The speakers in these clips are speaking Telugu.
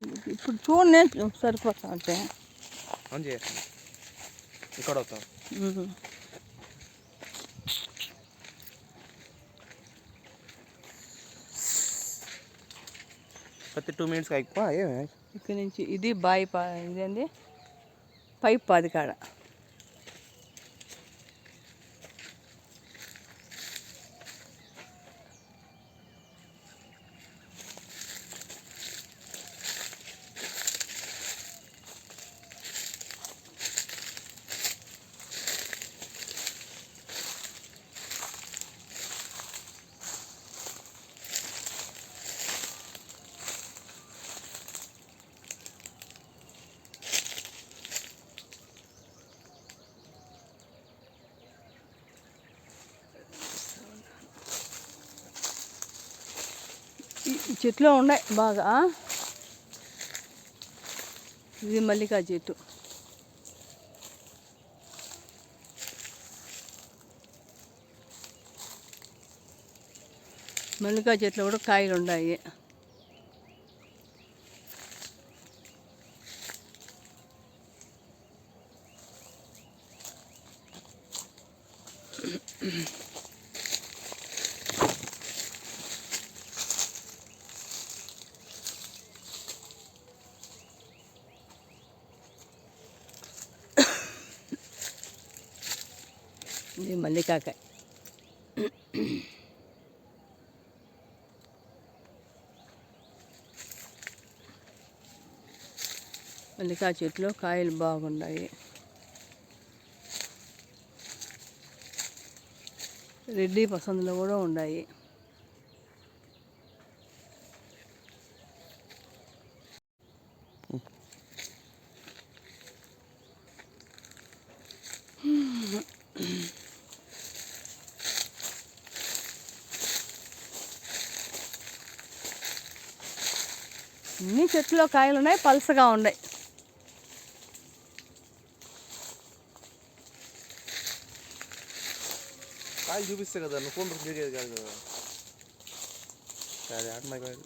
ఇప్పుడు చూడండి సరిపోతా అంటే ఆన్ చేయండి ఇక్కడ అవుతాం ప్రతి 2 minutes అయిపో ఇక్కడ నుంచి ఇది బాయి ఇదేంది పైప్ పాది కాడ ఈ చెట్లు ఉన్నాయి బాగా ఇది మల్లికా చెట్టు మల్లికా చెట్లు కూడా కాయలు ఉన్నాయి ఇది మల్లికాకాయ మల్లికా చెట్లు కాయలు బాగున్నాయి రెడ్డి పసందులు కూడా ఉన్నాయి అన్ని చెట్లో కాయలు ఉన్నాయి పలసగా ఉన్నాయి కాయలు చూపిస్తే కదా నువ్వు ఫోన్ చేసేది కాదు కదా సరే ఆటమాయి కాయలు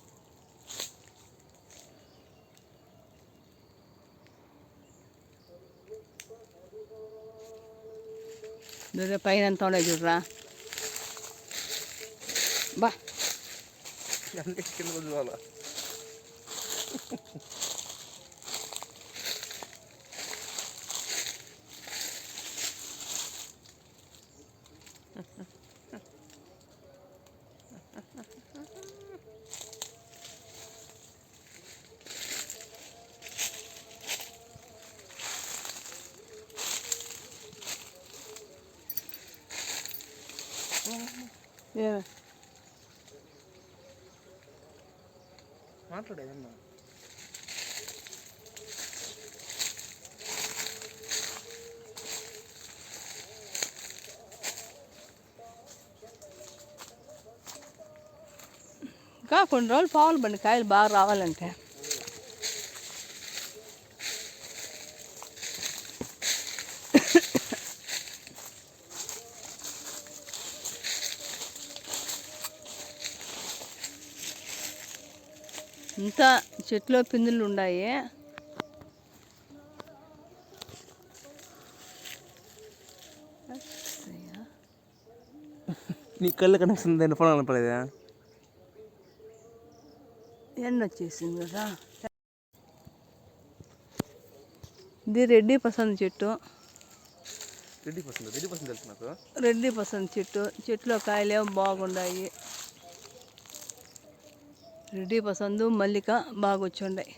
పైన ఎంత ఉన్నాయి చూడరా బా అంటే కింద చూడాలా మాట్లాడేదన్నా ఇంకా కొన్ని రోజులు పావులు బండి కాయలు బాగా రావాలంటే ఇంత చెట్లో పిందులు ఉన్నాయి నీ కళ్ళు కనెక్షన్ దాన్ని ఫోన్ అనపలేదా ఎండ వచ్చేసింది కదా ఇది రెడ్డి పసంద్ చెట్టు రెడ్డి పసంద్ తెలుసు నాకు రెడ్డి పసంద్ చెట్లో కాయలేమో బాగున్నాయి రెడ్డి పసందు మల్లిక బాగా వచ్చుండాయి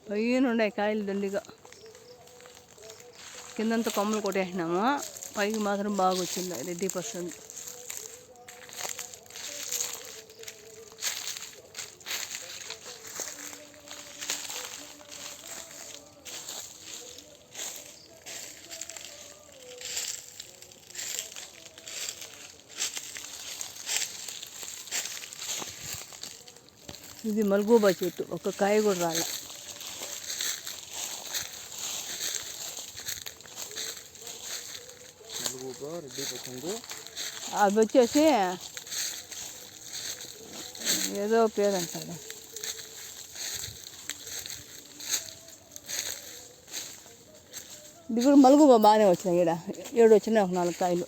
పైన ఉన్నాయి కాయలు దండిగా కిందంతా కొమ్మలు కొట్టేసినాము పైకి మాత్రం బాగా వచ్చింది రెడ్డి పసందు ఇది మల్గూబా చెట్టు ఒక కాయ కూడా రాలే రెడ్డి పసందు అది వచ్చేసి ఏదో పేరు అంటారు. ఇది కూడా మలుగు బాగానే వచ్చినాయి. ఈడ 7 వచ్చినాయి, ఒక 4 కాయలు.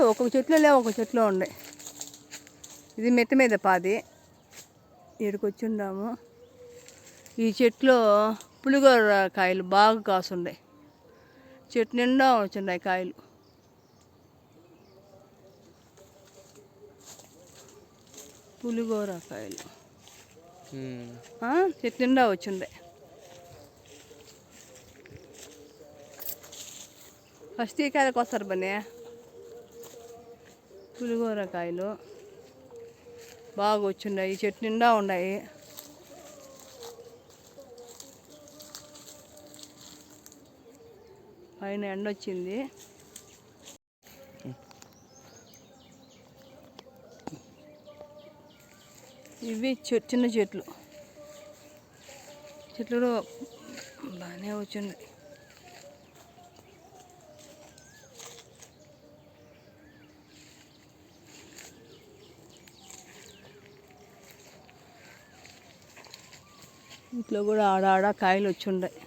ఒక్కొక్క చెట్లో లేవు, ఒక్కొక్క చెట్లో ఉండే. ఇది మెట్ట మీద పాది, ఈడికి వచ్చి ఉన్నాము. ఈ చెట్లో పులిగోర కాయలు బాగా కాసుండే, చెట్టు నిండా వచ్చిన్నాయి కాయలు. పులిగోర కాయలు చెట్టు నిండా వచ్చిండే. ఫస్ట్ ఈ కాయలకు వస్తారు బనే. పులిగోర కాయలు బాగా వచ్చిన్నాయి, చెట్టు నిండా ఉన్నాయి. పైన ఎండ వచ్చింది. ఇవి చిన్న చెట్లు బాగానే వచ్చింది. ఇంట్లో కూడా ఆడ కాయలు వచ్చి ఉన్నాయి,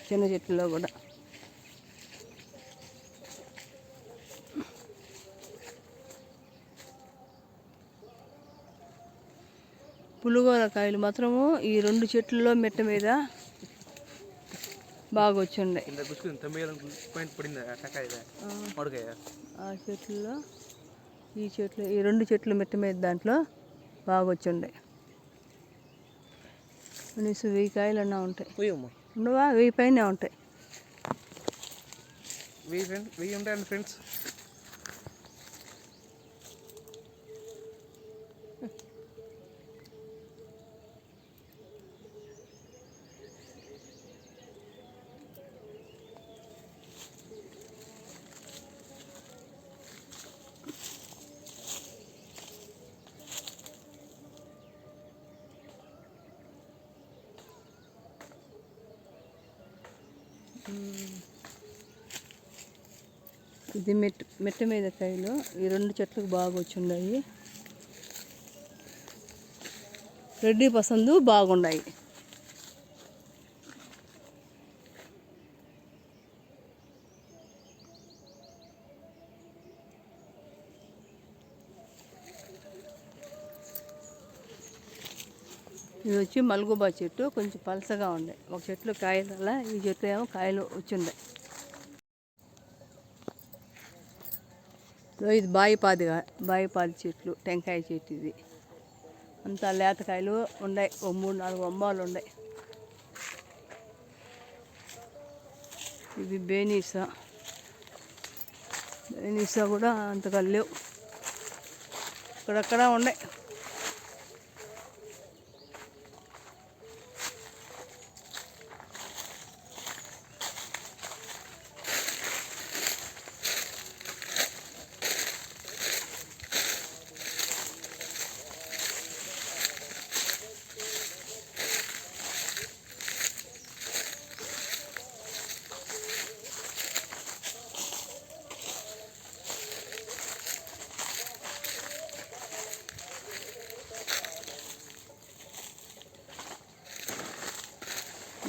చిన్న చెట్లలో కూడా. పులిగోర కాయలు మాత్రము ఈ 2 చెట్లలో మెట్ట మీద బాగా వచ్చిండే. ఆ చెట్లలో ఈ 2 చెట్లు మెట్ట మీద దాంట్లో బాగా వచ్చిండే. కనీసం 1000 కాయలు అన్నా ఉంటాయి. ఉండవా? 1000 పైనే ఉంటాయి. 1000 ఉంటాయండి ఫ్రెండ్స్. ఇది మెట్ట మీద కాయలు ఈ 2 చెట్లకు బాగా వచ్చిన్నాయి. రెడ్డి పసందు బాగున్నాయి. ఇది వచ్చి మల్గుబా చెట్టు, కొంచెం పలసగా ఉండే. ఒక చెట్లు కాయల, ఈ చెట్లు ఏమో కాయలు వచ్చిండే. ఇది బాయిపాది చెట్లు, టెంకాయ చెట్టు. ఇది అంతా లేతకాయలు ఉన్నాయి, 3-4 బొమ్మాలు ఉన్నాయి. ఇది బేనీసా కూడా అంతగా లేవు, అక్కడక్కడ ఉన్నాయి.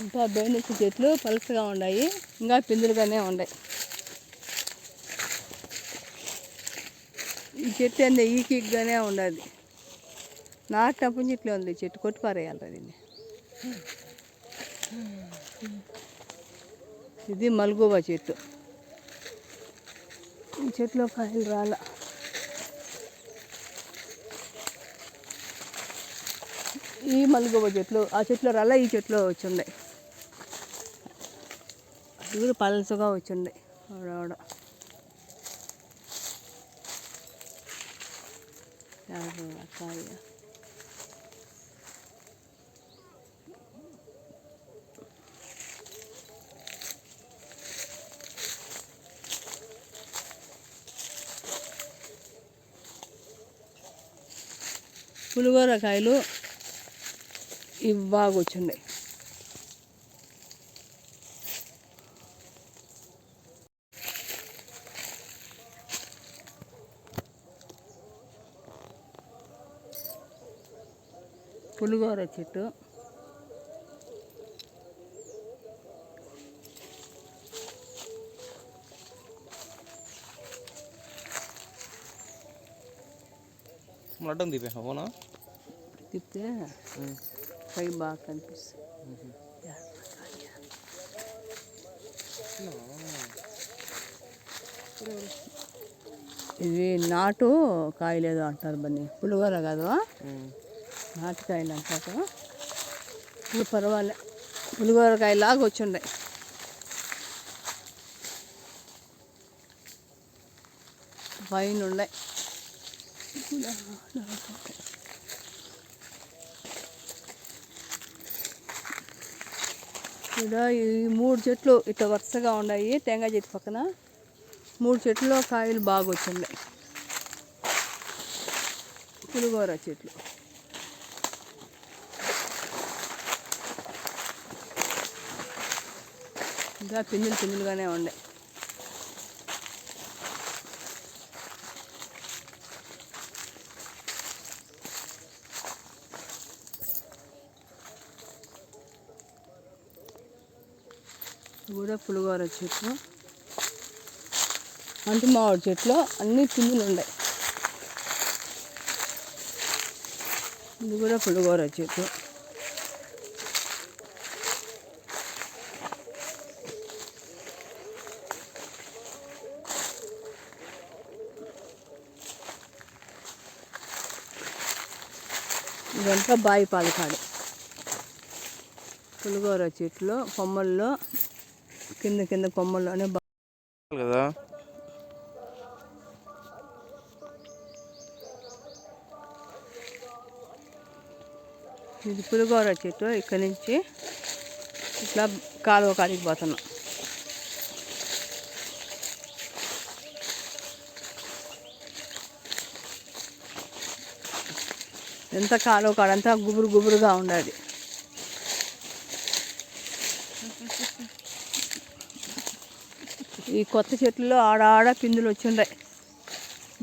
ఇంకా బేనిస్ చెట్లు పలుచగా ఉన్నాయి, ఇంకా పిందులుగానే ఉన్నాయి. ఈ చెట్టు అంతే ఈకీగానే ఉండదు. నాటినప్పటి నుంచి ఇట్లా ఉంది చెట్టు, కొట్టిపారేయాలి దీన్ని. ఇది మల్గోవా చెట్టు, ఈ చెట్లో కాయలు రాల. ఈ మల్గోవా చెట్లు ఆ చెట్లో రాల, ఈ చెట్లో వచ్చిండే. అది కూడా పలసగా వచ్చిండే ఆడ. కాయ పులిగోర కాయలు ఇవి బాగా వచ్చిండే. పులిగోర చెట్టు, మటన్ తీపే అవునా తిప్పితే పై బాగా కనిపిస్తుంది. ఇది నాటు కాయలు ఏదో అంటారు బన్నీ, పులిగోర కాదు, నాటుకాయలు అంటారు. ఇప్పుడు పర్వాలే, పులిగోర కాయలాగా వచ్చిండే. పైన ఉండే ఇక్కడ ఈ 3 చెట్లు ఇట్లా వరుసగా ఉన్నాయి. టెంకాయ చెట్టు పక్కన 3 చెట్లలో కాయలు బాగా వచ్చిండే, పులిగోర చెట్లు. ఇంకా పిందులుగానే ఉండే. కూడా పులిగోర చెట్లు, అంటు మామిడి చెట్లు అన్నీ పిందులు ఉన్నాయి. ఇది కూడా పులిగోర చెట్టు. ఇదంతా బాయి పాలకాడు. పులిగోర చెట్లు కొమ్మల్లో కింద కొమ్మల్లోనే కదా. ఇది పులిగోర చెట్టు. ఇక్కడి నుంచి ఇట్లా కాలువ కాడికి పోతున్నాం. ఎంత కాలువ కాడంతా గుబురుగా ఉండదు. ఈ కొత్త చెట్లలో ఆడాడ పిందులు వచ్చిండాయి.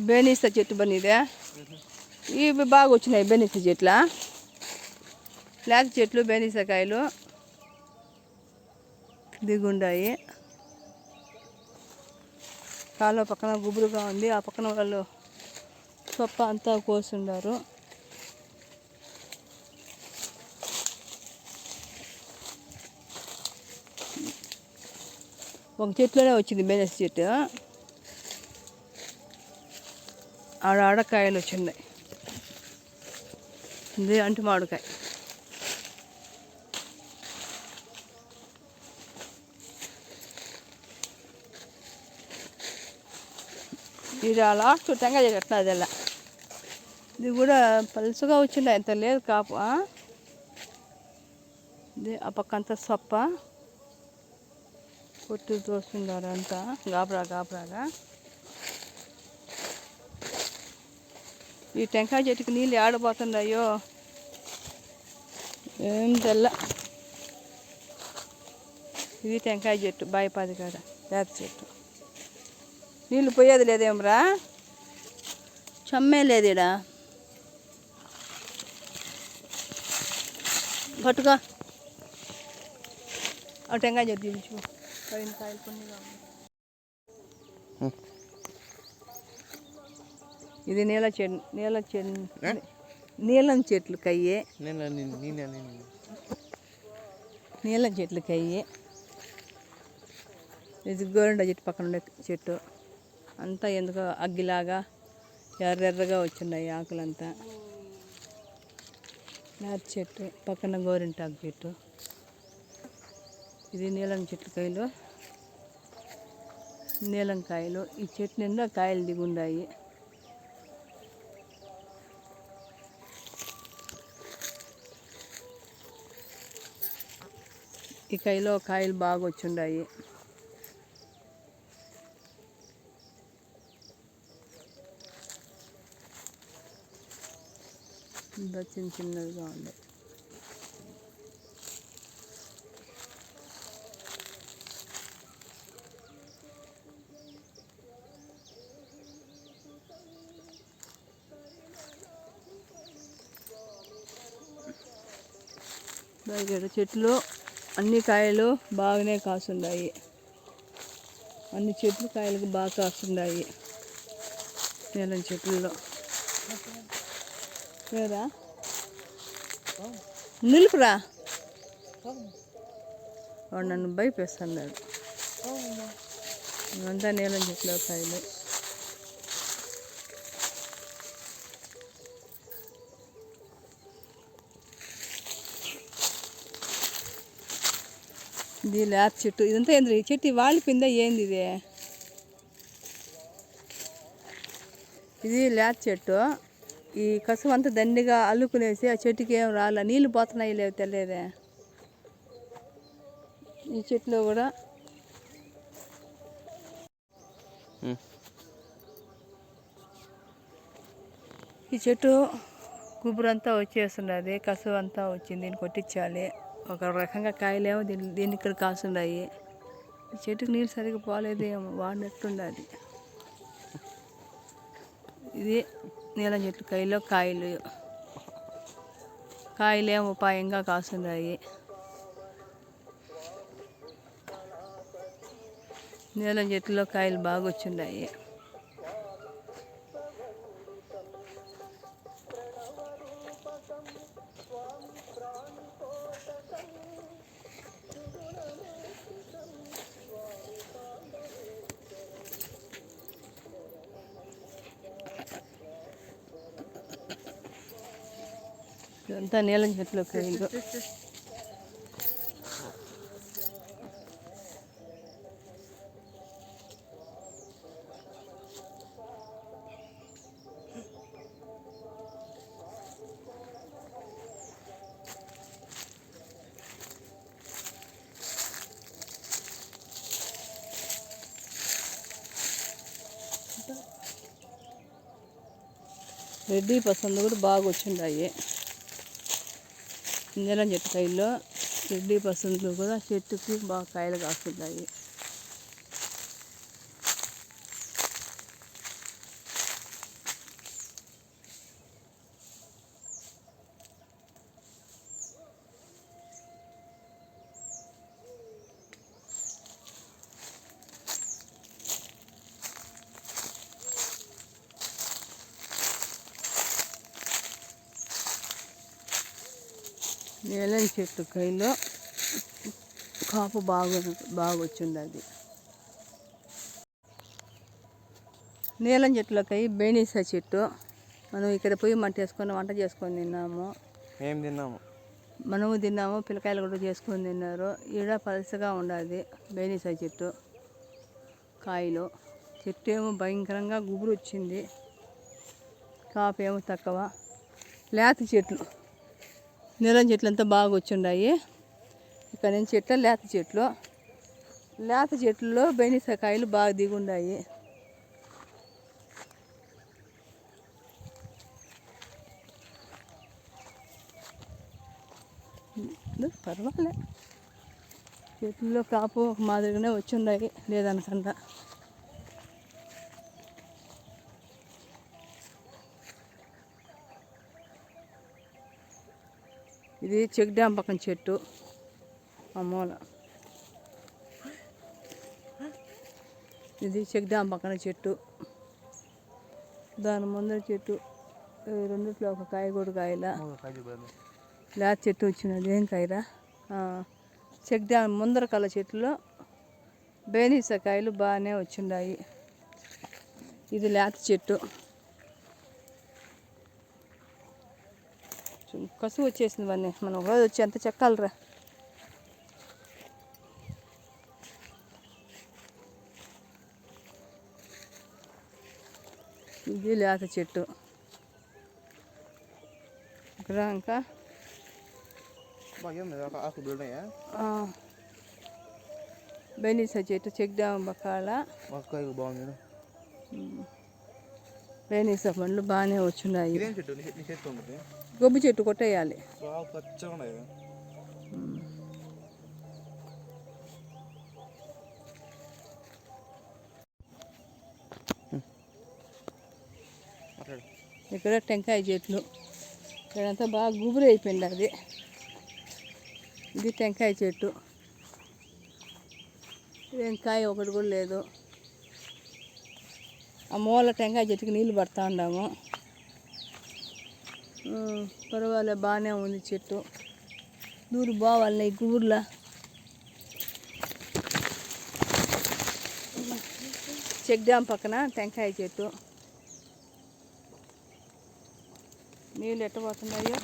బేనిస్తా చెట్టు బనిదే, ఇవి బాగా వచ్చినాయి. బేనిస్తా చెట్ల, లేక చెట్లు బేనిసకాయలు దిగుండాయి. కాలువ పక్కన గుబురుగా ఉంది. ఆ పక్కన వాళ్ళు సొప్ప అంతా కోసుండారు. ఒక చెట్లోనే వచ్చింది బేనిస్ చెట్టు, ఆడ కాయలు వచ్చిన్నాయి. ఇది అంటు మామిడికాయ. ఇది లాస్ట్ టెంకాయ చెట్టు అట్లా అదెలా. ఇది కూడా పలుసుగా వచ్చిండే, ఎంత లేదు కాపు. ఇది ఆ పక్క అంతా సొప్ప కొట్టు తోస్తుండారు అంతా గాబరాగా. ఈ టెంకాయ చెట్టుకి నీళ్ళు ఆడబోతుండయో ఏం తెల్ల. ఇది టెంకాయ చెట్టు, బాయిపాది కాడ వేప చెట్టు. నీళ్ళు పోయేది లేదేమ్రా, చమ్మే లేదు ఇడా. పట్టుకో ఆ టెంకాయ చెట్టు తీయించు, పైన కాయలు కొన్నిగా ఉన్నాయి. ఇది నీలం చెట్లు కయ్యే, నీలం చెట్లు కయ్యే. ఇది గోరింట చెట్టు పక్కన ఉండే చెట్టు. అంతా ఎందుకో అగ్గిలాగా ఎర్రగా వచ్చిన్నాయి ఆకులంతా. నేత చెట్టు పక్కన గోరింటాకు చెట్టు. ఇది నీలం చెట్లు కాయలు, నీలం కాయలు. ఈ చెట్టు నిండా కాయలు దిగుండాయి. ఈ కాయలో కాయలు బాగా వచ్చిండాయి. చిన్నదిగా ఉంది. ఇక్కడ చెట్లు అన్ని కాయలు బాగానే కాసున్నాయి. అన్ని చెట్లు కాయలకు బాగా కాస్తున్నాయి. నీలం చెట్లలో లేదా నిలుపురా, వాడు నన్ను భయపేస్తున్నాడు. ఇవంతా నీలం చెట్లు కాయలు. ఇది లేత చెట్టు. ఇదంతా ఏంది ఈ చెట్టు వాలిపోయిందా ఏంది ఇది? ఇది లేత చెట్టు. ఈ కసువు అంతా దండిగా అల్లుకునేసి ఆ చెట్టుకి ఏం రాలే, నీళ్ళు పోతున్నాయి లేవు తెలియదే. ఈ చెట్లో కూడా ఈ చెట్టు గుబురంతా వచ్చేస్తున్నది, కసువు అంతా వచ్చింది. దీన్ని కొట్టించాలి. ఒక రకంగా కాయలేమో దీన్ని ఇక్కడ కాసున్నాయి. ఈ చెట్టుకు నీళ్ళు సరిగ్గా పోలేదు, ఏమో వాడినట్టుండది. ఇది నీలం చెట్టు కాయలు కాయలేమో ఉపాయంగా కాస్తున్నాయి. నీలం చెట్టులో కాయలు బాగా వచ్చిన్నాయి. ఇదంతా నీలం చెట్లు కాయలు. రెడ్డి పసందు కూడా బాగా వచ్చిండాయి. నీలం చెట్టు కాయల్లో రెడ్డి పసందులు కూడా చెట్టుకి బాగా కాయలు కాస్తున్నాయి. నీలం చెట్టు కాయలో కాపు బాగా వచ్చింది. నీలం చెట్లకాయ బేనీసా చెట్టు. మనం ఇక్కడ పోయి వేసుకొని వంట చేసుకొని తిన్నాము. ఏం తిన్నాము? మనము తిన్నాము, పిల్లకాయలు కూడా చేసుకొని తిన్నారు. ఈడ పలసగా ఉండాలి బేనీసా చెట్టు కాయలు. చెట్టు ఏమో భయంకరంగా గుబురు వచ్చింది, కాపు ఏమో తక్కువ. లేత చెట్లు నీలం చెట్లు అంతా బాగా వచ్చిండాయి. ఇక్కడ నుంచి చెట్లు లేత చెట్లలో బెనిసా కాయలు బాగా దిగుండాయి. పర్వాలే, చెట్లలో కాపు ఒక మాదిరిగానే వచ్చిండాయి, లేదనకుండా. ఇది చెక్ డ్యామ్ పక్కన చెట్టు, ఆ మూల. ఇది చెక్ డ్యామ్ పక్కన చెట్టు, దాని ముందర చెట్టు. రెండిట్లో ఒక కాయ కూడా కాయలా. లేత చెట్టు వచ్చినది, ఏం కాయరా. చెక్ డ్యామ్ ముందర కల చెట్టులో బేనీసా కాయలు బాగానే వచ్చిండాయి. ఇది లేత చెట్టు, కసువు వచ్చేసింది. ఇవన్నీ మనం ఒకరోజు వచ్చి ఎంత చెక్కాలరా. ఇది లేత చెట్టు. ఇక్కడ ఇంకా బెనీసా చెట్టు చెక్ డ్యామ్ పక్కల బెనీసా పండ్లు బాగానే వచ్చినాయి. గొబ్బు చెట్టు కొట్టేయాలి. ఇక్కడ టెంకాయ చెట్లు. ఇక్కడంతా బాగా గుబురు అయిపోయింది. అది ఇది టెంకాయ చెట్టు. ఇదేం కాయ ఒకటి కూడా లేదు. ఆ మూల టెంకాయ చెట్టుకి నీళ్ళు పడతా ఉన్నాము. పర్వాలే, బాగానే ఉంది చెట్టు. దూరు బావాలి ఈ గుబుర్లా. చెక్ డ్యామ్ పక్కన టెంకాయ చెట్టు. నీళ్ళు ఎట్టబోతున్నాయో.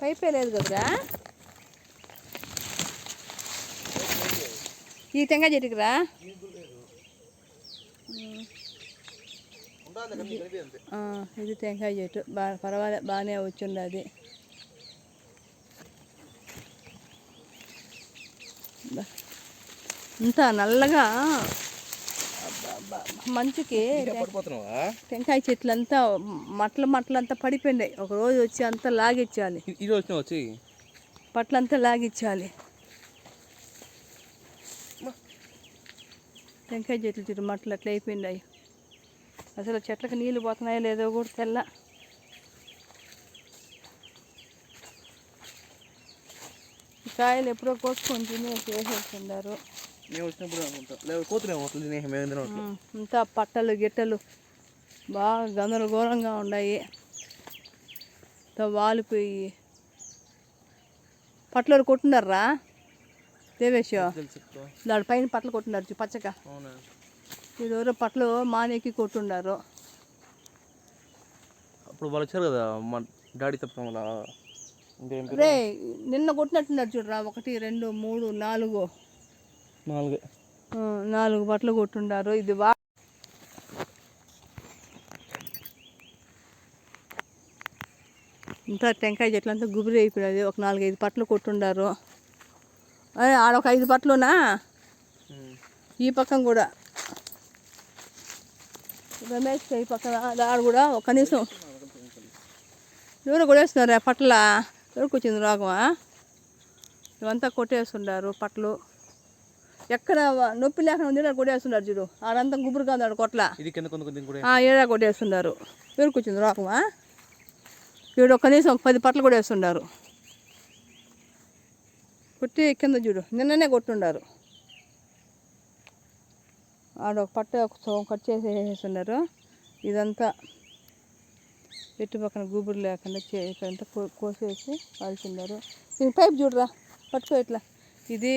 పైపే లేదు కదరా ఈ టెంకాయ చెట్టుకి రా. ఇది టెంకాయ చెట్టు. పర్వాలే, బాగానే వచ్చింది అది. ఇంత నల్లగా మంచుకి టెంకాయ చెట్లు అంతా మట్టలంతా పడిపోయినాయి. ఒక రోజు వచ్చి అంతా లాగిచ్చాలి. వచ్చి పట్లంతా లాగిచ్చాలి. టెంకాయ చెట్లు చుట్టూ మట్టలు అట్లా అయిపోయినాయి. అసలు చెట్లకు నీళ్ళు పోతున్నాయో లేదో కూడా తెల్ల. కాయలు ఎప్పుడో కోసుకొని తినేసి వేసేస్తున్నారు. అంతా పట్టలు గిట్టలు బాగా గందరగోళంగా ఉన్నాయి. వాలిపోయి పట్ల కొట్టున్నారా దేవేశ్? దాని పైన పట్టలు కొట్టున్నారు పచ్చగా. ఈరోజు పట్లు మానేకి కొట్టున్నారు. అప్పుడు వాళ్ళు వచ్చారు కదా మా డాడీ తప్ప రే, నిన్న కొట్టినట్టున్నారు చూడరా. 1 2 3 4 పట్లు కొట్టుండారు. ఇది ఇంత టెంకాయ చెట్లు అంతా గుబురి అయిపోయినది. ఒక 4 5 పట్లు కొట్టుండారు. ఆడొక 5 పట్లునా ఈ పక్కన కూడా. రమేష్ ఈ పక్కన ఆడ కూడా కనీసం ఎవరు కొట్టేస్తున్నారు ఆ పట్ల. ఎవరికి వచ్చింది రోగమా? ఇవంతా కొట్టేస్తున్నారు పట్లు. ఎక్కడ నొప్పి లేకుండా ఉంది కొట్టేస్తున్నారు చూడు. ఆడంతా గుబురుగా ఉన్నాడు కొట్ల. ఏడా కొట్టేస్తున్నారు. ఎవరికి వచ్చింది రోగమా? వీడు కనీసం 10 పట్లు కొట్టేస్తున్నారు. కొట్టి కింద చూడు, నిన్ననే కొట్టుండారు. ఆడొక పట్ట కట్ చేసేస్తున్నారు. ఇదంతా చెట్టు పక్కన గుబురు లేకుండా ఇక్కడంతా కోసేసి కాల్చున్నారు. దీని పైపు చూడరా, పట్టుకో ఇట్లా. ఇది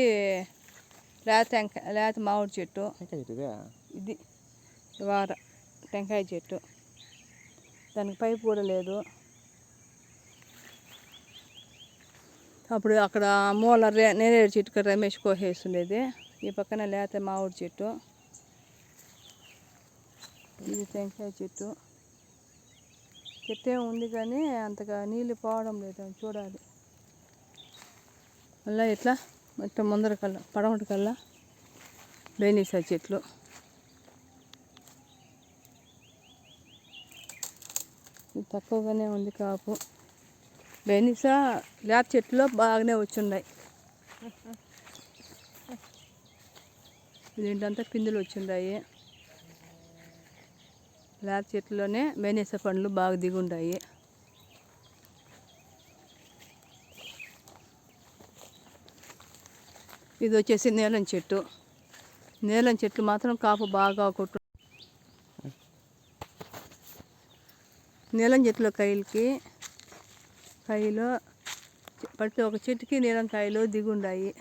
లేత మామిడి చెట్టు. ఇది వార టెంకాయ చెట్టు. దానికి పైపు కూడా లేదు. అప్పుడు అక్కడ మూల నేరేడు చెట్టుకు రమేష్ కోసేస్తుండేది. ఈ పక్కన లేత మామిడి చెట్టు. ఇది టెంకాయ చెట్టు. చెట్టే ఉంది కానీ అంతగా నీళ్ళు పోవడం లేదు. చూడాలి. మళ్ళీ ఇట్లా మొత్తం ముందర కల్లా పడమటి కల్లా బేనీసా చెట్లు. ఇది తక్కువగానే ఉంది కాపు. బేనీసా లేత చెట్లు బాగానే వచ్చున్నాయి. దీంట్లో పిందులు వచ్చిండాయి. లేత చెట్లోనే బేనీసా పండ్లు బాగా దిగుండాయి. ఇది వచ్చేసి నీలం చెట్టు. నీలం చెట్లు మాత్రం కాపు బాగా కొట్టు. నీలం చెట్టులో కాయలు ప్రతి ఒక చెట్టుకి నీలం కాయలు దిగుండాయి.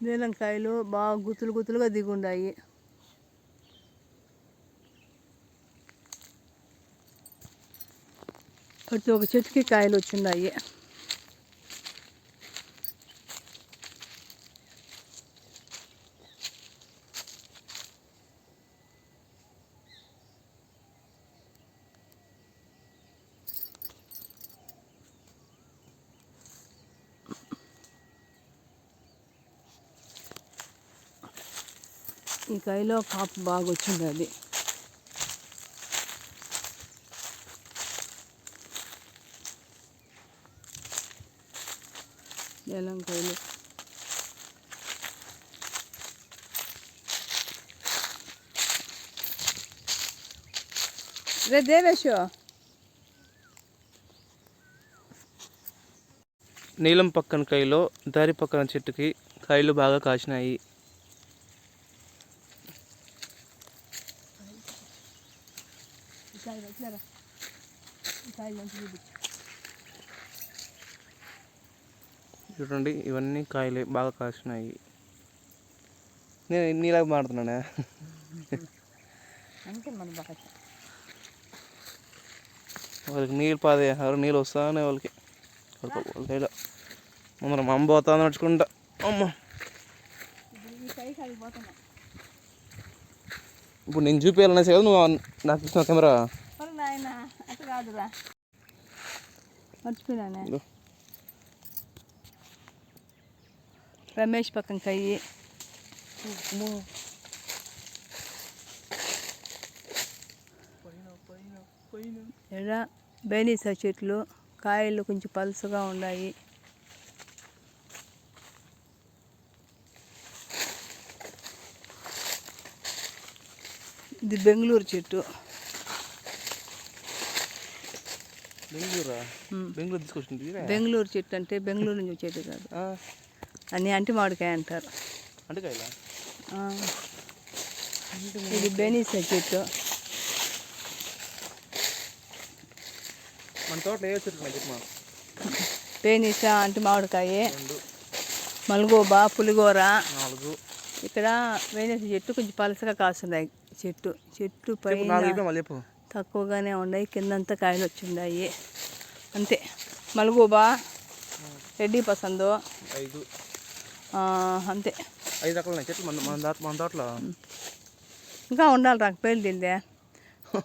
నీలంకాయలు బాగా గుత్తులుగా దిగుండాయి. ప్రతి ఒక చెట్టుకి కాయలు వచ్చిన్నాయి. ఈ కాయలో కాపు బాగా వచ్చింది. అది ఏలంకాయలు. రే దేవేశు, నీలం పక్కన కాయలో దారి పక్కన చెట్టుకి కాయలు బాగా కాసినాయి. చూడండి, ఇవన్నీ కాయలే బాగా కాసినాయి. నేను నీలాగా మాడుతున్నానే. అంటే మన భాష. వాళ్ళకి నీళ్ళు పాదే, ఎవరు నీళ్ళు వస్తానే వాళ్ళకి వాళ్ళ ముందర మా అమ్మ పోతా నడుచుకుంటా. అమ్మ ఇప్పుడు నేను చూపించాలనేసి కదా నువ్వు నాకు ఇచ్చిన కెమెరా. నాయన అట్లా కాదురా, మర్చిపోయినానే. రమేష్ పక్కన కయ్యి. ఎడ బేనీసా చెట్లు, కాయలు కొంచెం పలుసగా ఉన్నాయి. ఇది బెంగళూరు చెట్టు. బెంగళూరు తీసుకొచ్చింది. బెంగళూరు చెట్టు అంటే బెంగళూరు నుంచి వచ్చేది కాదు, అని అంటి మామిడికాయ అంటారు. అంటకాయలా? ఇది బెనీసా చెట్టు. మన తోటలో ఏ చెట్లు ఉన్నాయి చెప్పమా? బేనీసా, అంటి మామిడికాయ, మల్గోబా, పులిగోర. 4. ఇక్కడ బేనీసా చెట్టు కొంచెం పలసగా కాస్తున్నాయి. చెట్టు పైన తక్కువగానే ఉన్నాయి, కిందంతా కాయలు వచ్చిన్నాయి అంతే. మల్గోబా, రెడ్డి పసందు 5. అంతే. 5 రకాలు ఉన్నాయి చెట్లు మన తోటలో. ఇంకా ఉండాలి, నాకు పేర్లు తెలియదే.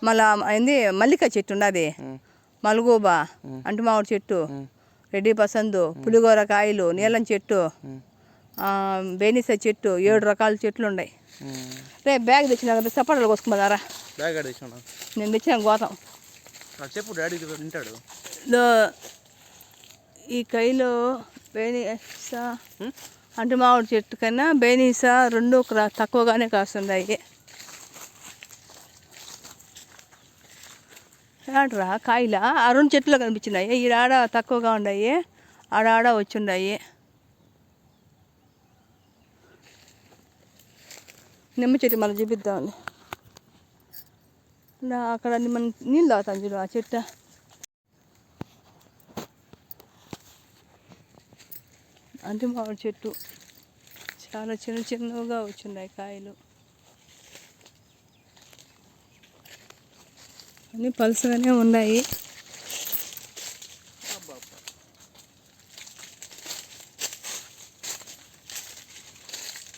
మళ్ళా ఏంది మల్లిక చెట్టు ఉన్నది, మల్గోబా, అంటు మామిడి చెట్టు, రెడ్డి పసందు, పులిగోర కాయలు, నీలం చెట్టు, బేనిసా చెట్టు, 7 రకాల చెట్లు ఉన్నాయి. రే బ్యాగ్ తెచ్చినా కదా, సపోటాలు కోసుకున్నారా? బ్యాగ్ తెచ్చినా, నేను తెచ్చిన గోతం. చెప్పు, డాడీ తింటాడు. ఈ కైలో బేనీసా అంటు మామిడి చెట్టు కన్నా బేనీసా 2 తక్కువగానే కాస్తున్నాయి. ఆడరా కాయల ఆ 2 చెట్లు కనిపించినాయి. ఈ ఆడ తక్కువగా ఉన్నాయి, ఆడ వచ్చిన్నాయి. నిమ్మ చెట్టు మళ్ళీ చూపిద్దామని. అక్కడ మనం నీళ్ళు తాగుతాం చూడు, ఆ చెట్టు. అంటు మామిడి చెట్టు చాలా చిన్నగా వచ్చిన్నాయి కాయలు. అన్నీ పలుసగానే ఉన్నాయి.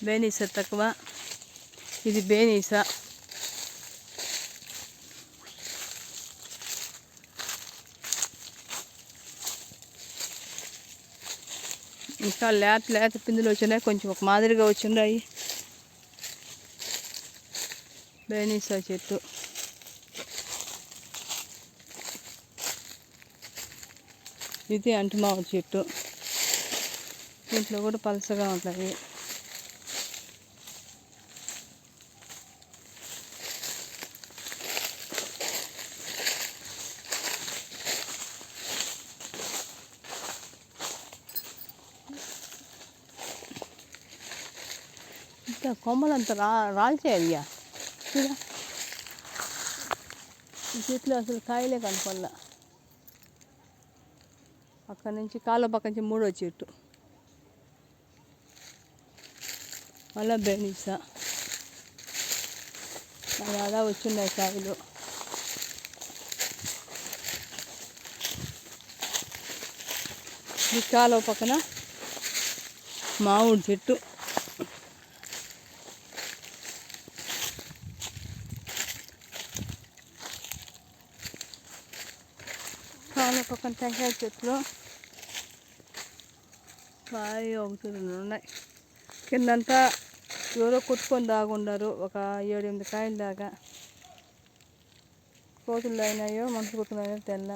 బేనీసా తక్కువ. ఇది బేనీసా. ఇంకా లేత పిందులు వచ్చినాయి, కొంచెం ఒక మాదిరిగా వచ్చిన్నాయి. బేనీసా చెట్టు. ఇది అంటు మామిడి చెట్టు, దీంట్లో కూడా పలసగా ఉంటాయి. ఇంకా కొమ్మలంతా రాల్చేయ్యా చూడా, ఈ చెట్లు అసలు కాయలే కనపడలా. అక్కడి నుంచి కాళ్ళ పక్క నుంచి 3వ చెట్టు, మళ్ళీ బేనీసా. అలా వచ్చిన్నాయి కాయలు. ఈ కాలువ పక్కన మామిడి చెట్టు. కాలువ పక్కన టెంకాయ చెట్లు కాయ 1, 2 ఉన్నాయి. కిందంతా ఎవరో కొట్టుకొని దాగుండారు, ఒక 7-8 కాయల దాకా. కోతులు అయినాయో మనుషులు కొట్టుకున్నాయో తెల్ల.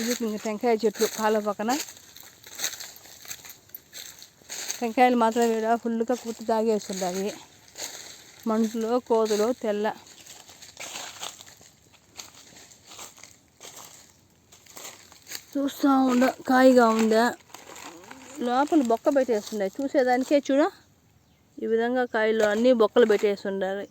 ఇది ఇంకా టెంకాయ చెట్లు కాలువ పక్కన. టెంకాయలు మాత్రం ఇక్కడ ఫుల్గా కుట్టి తాగేస్తుంటాయి. మనుషులు కోతులు తెల్ల. చూస్తూ కాయగా ఉందా, లోపల బొక్క పెట్టేస్తున్నాయి. చూసేదానికే చూడ ఈ విధంగా కాయలు అన్నీ బొక్కలు పెట్టేస్తుండాలి.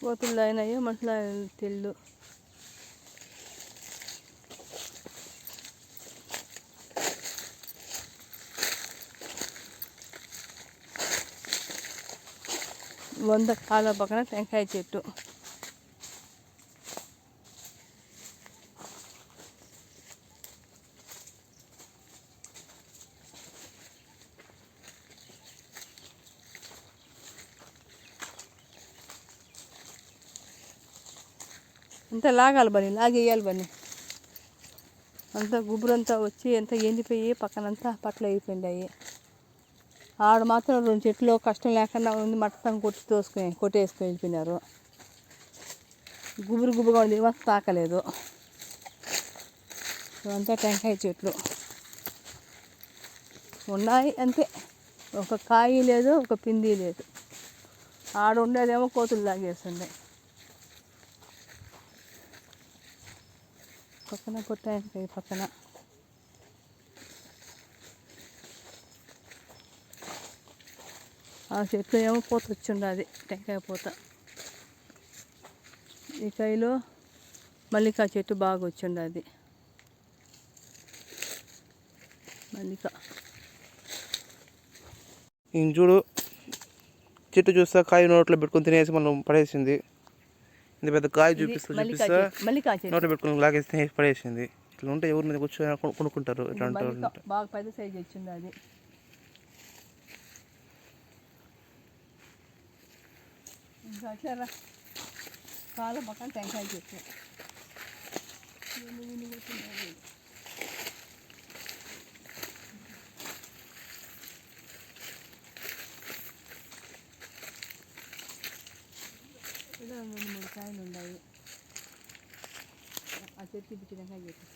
కోతులు అయినాయో మనుషులు తెల్లు. వంద కాలువ పక్కన టెంకాయ చెట్టు. అంతా లాగాలి బని, లాగేయాలి బని. అంతా గుబురంతా వచ్చి అంతా ఎండిపోయి పక్కనంతా పట్లు అయిపోయిండాయి. ఆడ మాత్రం 2 చెట్లు కష్టం లేకుండా ఉంది, మొత్తం కొట్టేసుకొని వెళ్ళిపోయినారు. గుబురుగా ఉంది, మాత్రం తాకలేదు. ఇవంతా టెంకాయ చెట్లు ఉన్నాయి అంతే. ఒక కాయ లేదు, ఒక పిండి లేదు. ఆడ ఉండేదేమో కోతులు లాగేస్తున్నాయి. పక్కన పొట్టాయి పక్కన. ఆ చెట్లు ఏమో పూత వచ్చిండది, టెంకాయ పూత. ఈ కాయలో మల్లికా చెట్టు బాగా వచ్చిండది. మల్లిక చూడు, చెట్టు చూస్తా కాయ నోట్లో పెట్టుకొని తినేసి మనం పడేసింది. ఇంత పెద్ద కాయ చూపిస్తా నోట్లో పెట్టుకుని లాగేసి పడేసింది. ఇట్లా ఉంటే ఎవరి మీద కూర్చొని కొనుక్కుంటారు. ఇట్లాంటి బాగా పెద్ద సైజు వచ్చింది అది. ఇంకా కాలు పక్కన టెంకాయ చెట్టు. ఇలా 2-3 కాయలు ఉన్నాయి. ఆ చెట్టు పిచ్చి టెంకాయ చెట్టు.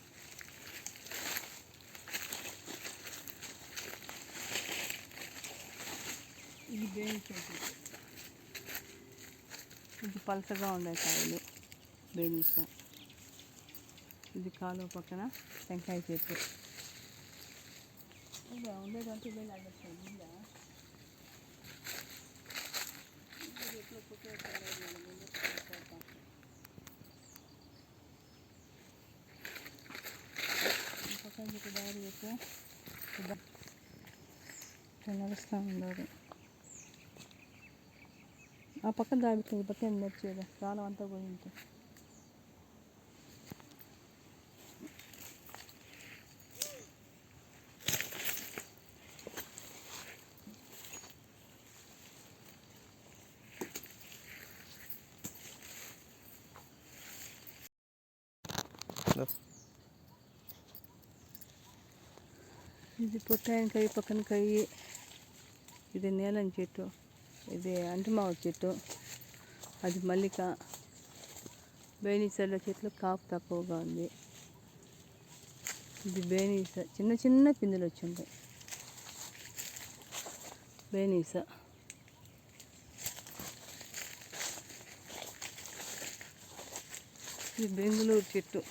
ఇది బేని చెట్టు. ఇది పలసగా ఉన్నాయి కాయలు, బేనీస. ఇది కాలువ పక్కన టెంకాయ చెట్టు. ఉండేదంటే ఇదే లాగేస్తాను. పక్కన చెట్టు దారి అయితే నడుస్తూ ఉండదు. ఆ పక్కన దాబిట్లేదు, ఈ పక్కన నడిచేది కాలం అంతా పోయింది. ఇది పొట్టాయనకాయ పక్కన కాయ. ఇది నీలం చెట్టు. ఇది అంటిమావ చెట్టు. అది మల్లిక. బేనీసల చెట్లు కాపు తక్కువగా ఉంది. ఇది బేనీస, చిన్న పిందులు వచ్చింటాయి. బేనీస. ఇది బెంగుళూరు చెట్టు.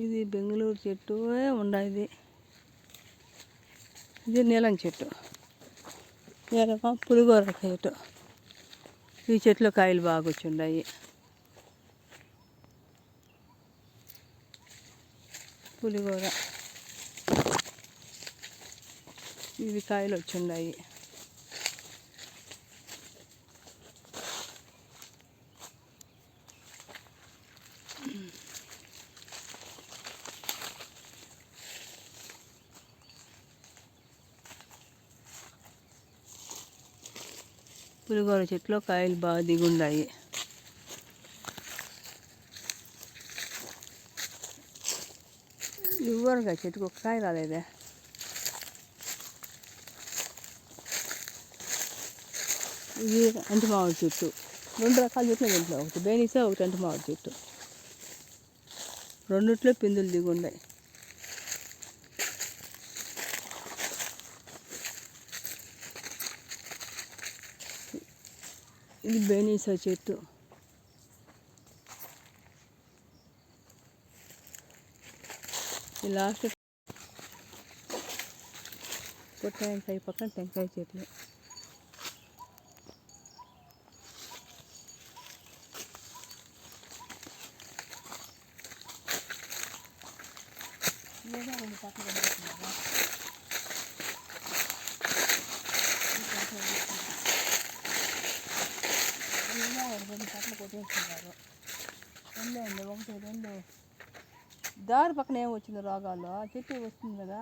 ఇది బెంగుళూరు చెట్టు ఉండేది. ఇది నీలం చెట్టు. నీలమా పులిగోర చెట్టు. ఈ చెట్లు కాయలు బాగా వచ్చిండాయి. పులిగోర. ఇవి కాయలు వచ్చిండాయి. పులిగోర చెట్లు కాయలు బాగా దిగుండాయి. ఇది ఊరగాయ చెట్టుకు ఒక కాయ రాలేదే. ఇది అంటి మామిడి చెట్టు. 2 రకాల చెట్లు దీంట్లో, ఒకటి బేనిసా, ఒకటి అంటి మామిడి చెట్టు. రెండిట్లో పిందులు దిగున్నాయి. ఇది బేనిసా చెట్టు. ఈ లాస్ట్ టెంకాయ పక్కన టెంకాయ చెట్లు. పక్కన కొట్టేస్తున్నారు. 2 దారి పక్కన ఏం వచ్చింది రోగాలు, చెట్టు వస్తుంది కదా,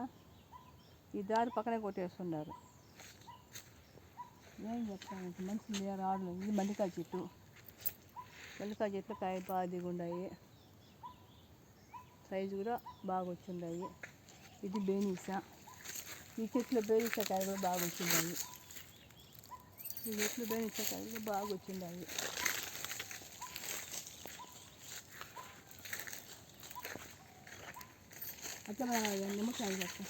ఈ దారి పక్కనే కొట్టేస్తున్నారు. ఏం చెప్తాను, మనుషులు లేరు, ఆడలేదు. ఇది మల్లికాయ చెట్టు. మల్లికాయ చెట్లు కాయ బాగా దిగుండాయి, సైజు కూడా బాగా వచ్చిండాయి. ఇది బేనీసా. ఈ చెట్లు బేనీసా కాయ కూడా బాగా వచ్చిండాయి. ఈ చెట్లు బేనీసా కాయ కూడా బాగా వచ్చిండాయి. అట్లా నిమ్మకాయ చెట్టు.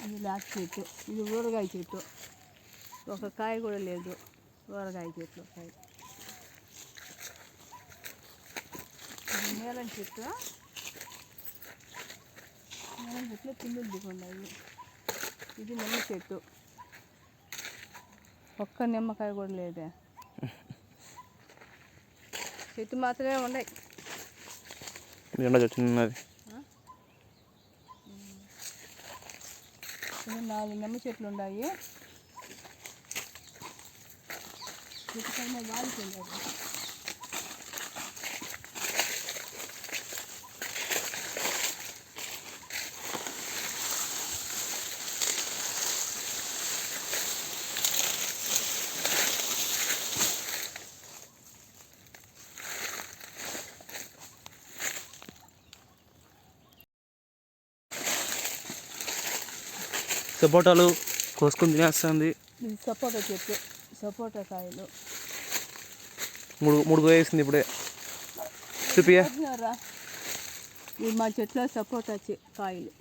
ఇది లాస్ట్ చెట్టు. ఇది ఊరగాయ చెట్టు. ఒక కాయ కూడా లేదు. ఊరగాయ చెట్లు కాయ. ఇది మేలం చెట్టు. మేలం చెట్లు పిందులు దిగున్నాయి. ఇది నిమ్మ చెట్టు. ఒక్క నిమ్మకాయ కూడా లేదే. చెట్టు మాత్రమే ఉన్నాయి. చిన్నది 4 నిమ్మ చెట్లు ఉన్నాయి. చెట్టు పైన వాలిపోయింది. సపోటాలు కోసుకొని తినేస్తుంది. ఇది సపోటా చెట్టు. సపోటా కాయలు 3 వేసింది ఇప్పుడే. చూపియా. ఇది మా చెట్లో సపోటా కాయలు.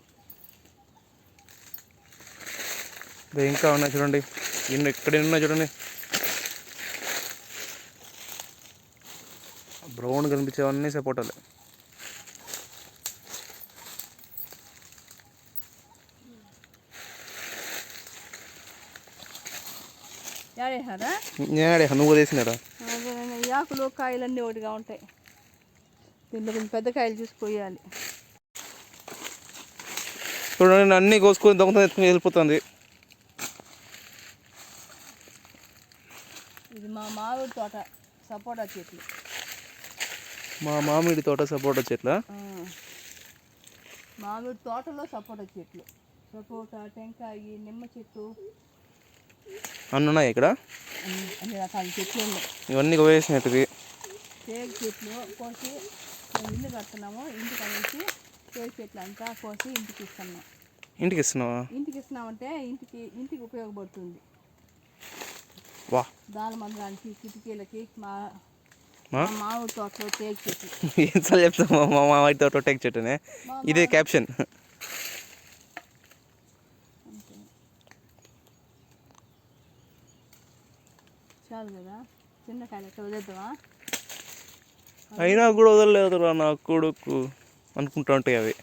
ఇంకా ఉన్నాయి చూడండి, ఇక్కడ ఉన్నాయి చూడండి. బ్రౌన్ కనిపించేవన్నీ సపోటాలే. నేనే నువ్వు వేసినారా? ఈ ఆకులు కాయలన్నీ ఒకటిగా ఉంటాయి. దీంట్లో కొంచెం పెద్ద కాయలు చూసి పోయాలి. చూడండి, అన్నీ కోసుకొని దొంగతనం ఎత్తుకుని వెళ్ళిపోతుంది. ఇది మా మామిడి తోట సపోటా చెట్లు. మా మామిడి తోట సపోటా చెట్ల. మామిడి తోటలో సపోటా చెట్లు. సపోటా, టెంకాయ, నిమ్మ చెట్టు అన్నీ ఉన్నాయి ఇక్కడ. అన్ని రకాల చెట్లు ఉన్నాయి. ఇవన్నీ వేసినట్టువి. తేగ చెట్లు కోసి మేము ఇల్లు కడుతున్నాము. ఇంటికి అనేసి తేగ చెట్లు అంతా కోసి ఇంటికి ఇస్తున్నాం. ఇంటికి ఇస్తున్నావా? ఇంటికి ఇస్తున్నామంటే ఇంటికి ఉపయోగపడుతుంది. వా, దాని మందరానికి, కిటికీలకి. మా మామిడి తోటలో తేగ చెట్లు. ఎన్నిసార్లు చెప్తాము మా మామిడి తోట టేక్ చెట్టునే? ఇదే క్యాప్షన్. చాలు కదా, చిన్న కాయలు ఎక్కడ వదిలేద్దామా? అయినా కూడా వదలలేదురా నా కొడుకు అనుకుంటా ఉంటాయి అవి.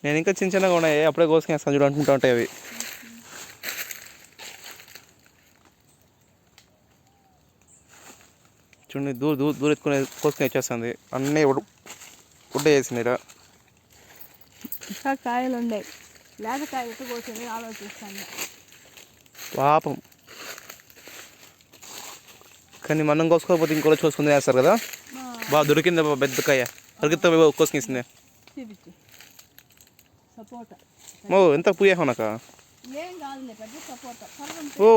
నేను ఇంకా చిన్నగా ఉన్నాయి, అప్పుడే కోసుకొస్తాను చూడు అనుకుంటా ఉంటాయి అవి. చూడండి, దూర ఎత్తుకుని కోసుకొని వచ్చేస్తుంది. అన్నీ ఉడ్డ వేసినారా. ఇంకా కాయలు ఉన్నాయి. లేత కాయలు ఎట్టు కోసేది ఆలోచిస్తాను. పాపం. కానీ మనం కోసుకోకపోతే ఇంకోలో చూసుకుని వేస్తారు కదా. బాగా దొరికింది పెద్ద కాయ. దొరికితే కోసుకొస్తుంది. సపోటా ఓ, ఎంత పూయా నాక. ఏం కాదులే, పెద్ద సపోటా. ఓ,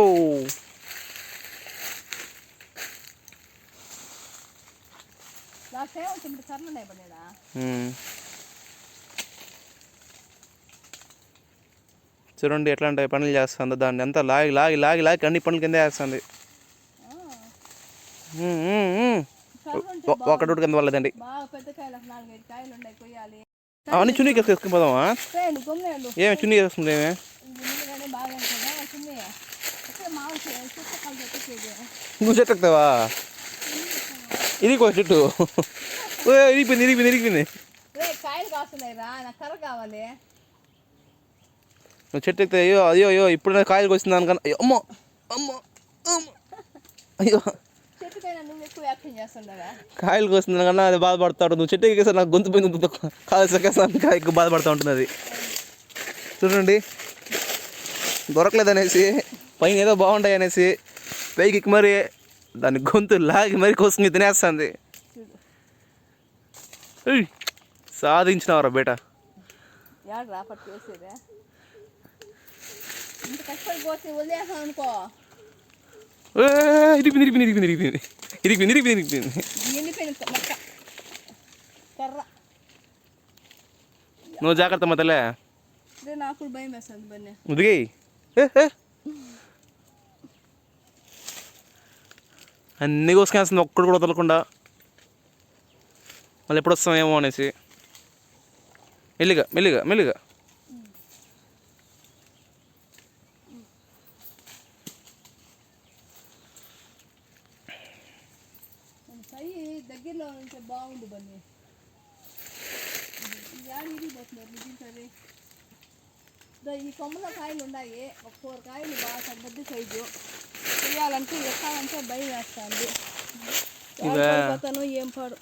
లాస్ట్ టైం వచ్చినప్పుడు కర్రలు పడేదా. చూడండి ఎట్లాంటి పనులు చేస్తుందో, దాన్ని అంతా లాగి లాగి లాగి లాగి అన్ని పనుల కింద వేస్తుంది. ఒకటి కింద వాళ్ళదండి. బాగా పెద్ద కాయలు 4-5 కాయలు ఉన్నాయి, కొయ్యాలి. అవన్నీ చున్నీకి వేసుకుని పోదామా? ఏమి చున్నీ వేసుకుంటే ఏమే బాగా నువ్వు చెట్టు ఎక్కుతావా? ఇది ఒక చెట్టు ఇరిగిపోయింది ఇరిగిపోయింది ఇరిగిపోయింది. కాయలు కాస్తున్నాయి రా, నాకు కర్ర కావాలి. నువ్వు చెట్టు ఎక్కితే అయ్యో అయ్యో అయ్యో ఇప్పుడు కాయలు వచ్చింది అనుకన్నా. అయ్యో అమ్మో అమ్మో అమ్మో అయ్యో చెట్టుకైనా నువ్వు ఎక్కువ యాక్షన్ చేస్తుండగా కాయలు కోస్తుంది కన్నా అది బాధపడుతూ. నువ్వు చెట్టు ఎక్కేసారి నాకు గొంతు పోయింది, కాలు సెక్కేసాను, ఎక్కువ బాధపడుతూ ఉంటుంది అది. చూడండి దొరకలేదనేసి పైన ఏదో బాగుంటాయి అనేసి పైకి ఎక్కి మరి దాన్ని గొంతు లాగి మరి కోసుకుని తినేస్తుంది. సాధించినవరా బేట. రాపట్టు వేసేదే ఇంత కష్టపడి కోసి వదిలేసాం అనుకో. ఇరిగిపోయింది ఇరిగిపోయింది ఇరిగిపోయింది ఇరిగిపోయింది ఇరిగిపోయింది ఇరిగిపోయింది ఇరిగిపోయింది ఎండిపోయిన మొక్క కర్ర. నువ్వు జాగ్రత్త మా తల్లే. నాకు భయం వేస్తుంది బన్నీ. ముదిగి అన్నీ కోసుకేస్తుంది, ఒక్కడు కూడా వదలకుండా. మళ్ళీ ఎప్పుడు వస్తామేమో అనేసి. మెల్లిగా మెల్లిగా మెల్లిగా. దగ్గరలో ఉంటే బాగుండు బన్నీ. ఇరిగిపోతున్నారు. ఈ కొమ్మలో కాయలు ఉన్నాయి, ఒక 4 కాయలు బాగా పెద్ద సైజు. చేయాలంటే ఎక్కాలంటే భయం వేస్తుంది. ఏం పాడు.